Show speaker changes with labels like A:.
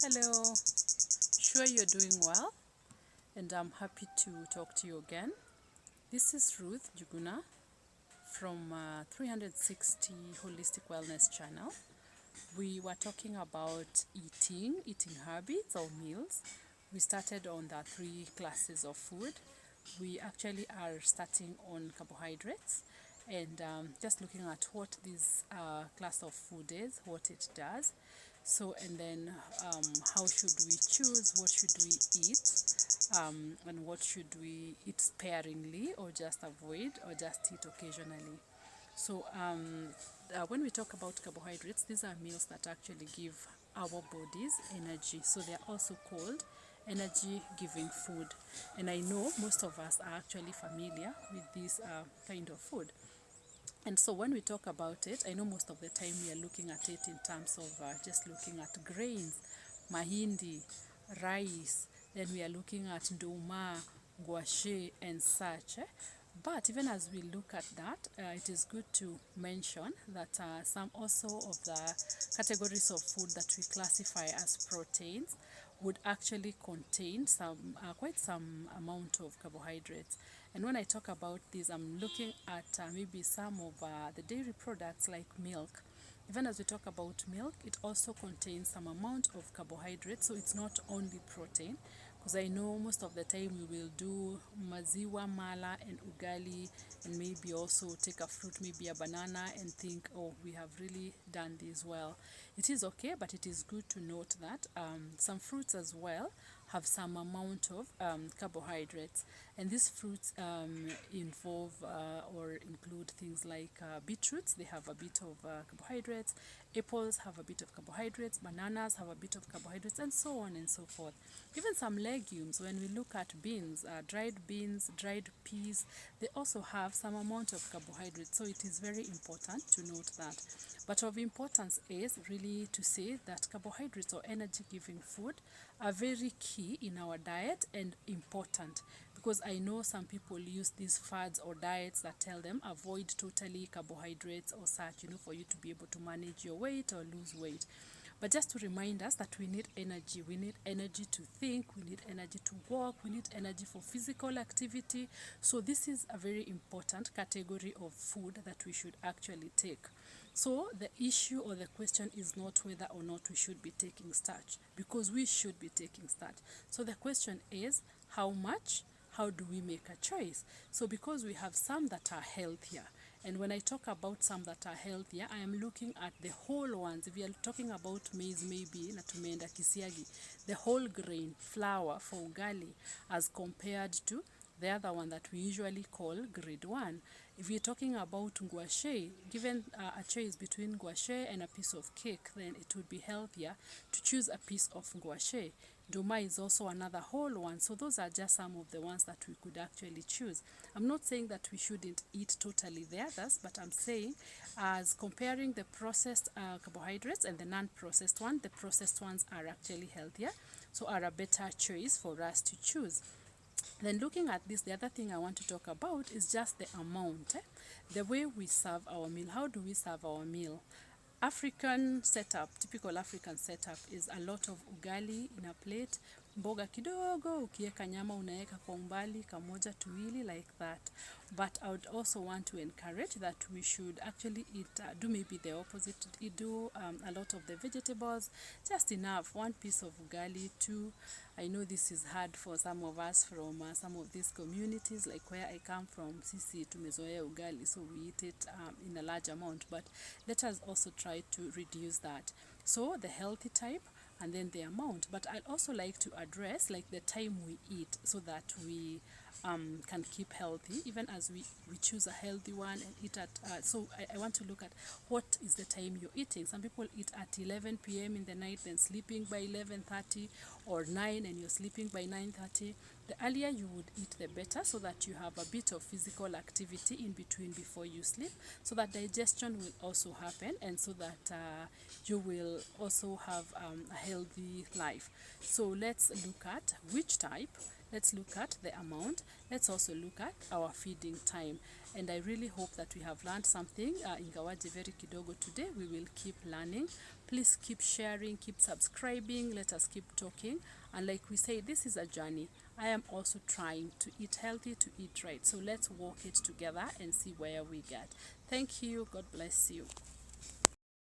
A: Hello, sure you're doing well, and I'm happy to talk to you again. This is Ruth Juguna from 360 Holistic Wellness Channel. We were talking about eating habits or meals. We started on the three classes of food. We actually are starting on carbohydrates and just looking at what this class of food is, what it does. So, and then how should we choose, what should we eat, and what should we eat sparingly or just avoid or just eat occasionally. So, when we talk about carbohydrates, these are meals that actually give our bodies energy. So, they are also called energy giving food. And I know most of us are actually familiar with this kind of food. And so, when we talk about it, I know most of the time we are looking at it in terms of just looking at grains, mahindi, rice, then we are looking at nduma, gouache, and such. But even as we look at that, it is good to mention that some also of the categories of food that we classify as proteins would actually contain quite some amount of carbohydrates. And when I talk about this, I'm looking at maybe some of the dairy products like milk. Even as we talk about milk, it also contains some amount of carbohydrates, so it's not only protein. Because I know most of the time we will do maziwa, mala, and ugali, and maybe also take a fruit, maybe a banana, and think, oh, we have really done this well. It is okay, but it is good to note that some fruits as well have some amount of carbohydrates. And these fruits involve or include things like beetroots, they have a bit of carbohydrates, apples have a bit of carbohydrates, bananas have a bit of carbohydrates, and so on and so forth. Even some legumes, when we look at beans, dried peas, they also have some amount of carbohydrates. So it is very important to note that. But of importance is really to say that carbohydrates or energy giving food are very key in our diet and important, because I know some people use these fads or diets that tell them avoid totally carbohydrates or such, for you to be able to manage your weight or lose weight. But just to remind us that we need energy. We need energy to think, we need energy to walk, we need energy for physical activity. So this is a very important category of food that we should actually take. So the issue or the question is not whether or not we should be taking starch, because we should be taking starch. So the question is how much, how do we make a choice? So because we have some that are healthier, and when I talk about some that are healthier, I am looking at the whole ones. If you are talking about maize, maybe na tumeenda kisiagi, the whole grain flour for ugali, as compared to the other one that we usually call grade 1. If you're talking about gouache, given a choice between gouache and a piece of cake, then it would be healthier to choose a piece of gouache. Doma is also another whole one. So those are just some of the ones that we could actually choose. I'm not saying that we shouldn't eat totally the others, but I'm saying as comparing the processed carbohydrates and the non-processed one, the processed ones are actually healthier, so are a better choice for us to choose. Then looking at this, the other thing I want to talk about is just the amount, the way we serve our meal. How do we serve our meal? African setup, typical African setup is a lot of ugali in a plate, mboga kidogo, ukieka nyama unaeka kwa umbali, kamoja tuwili, like that. But I would also want to encourage that we should actually eat, do maybe the opposite, do a lot of the vegetables, just enough, one piece of ugali, two. I know this is hard for some of us from some of these communities, like where I come from, sisi tumezoea ugali, so we eat it in a large amount, but let us also try to reduce that. So the healthy type, and then the amount. But I'd also like to address like the time we eat, so that we can keep healthy, even as we choose a healthy one and eat at, so I want to look at what is the time you're eating. Some people eat at 11 p.m. in the night, then sleeping by 11:30, or 9 and you're sleeping by 9:30. The earlier you would eat, the better, so that you have a bit of physical activity in between before you sleep, so that digestion will also happen, and so that you will also have a healthy life. So let's look at which type, let's look at the amount, let's also look at our feeding time. And I really hope that we have learned something, ingawaje very kidogo today. We will keep learning. Please keep sharing, keep subscribing. Let us keep talking. And like we say, this is a journey. I am also trying to eat healthy, to eat right. So let's walk it together and see where we get. Thank you. God bless you.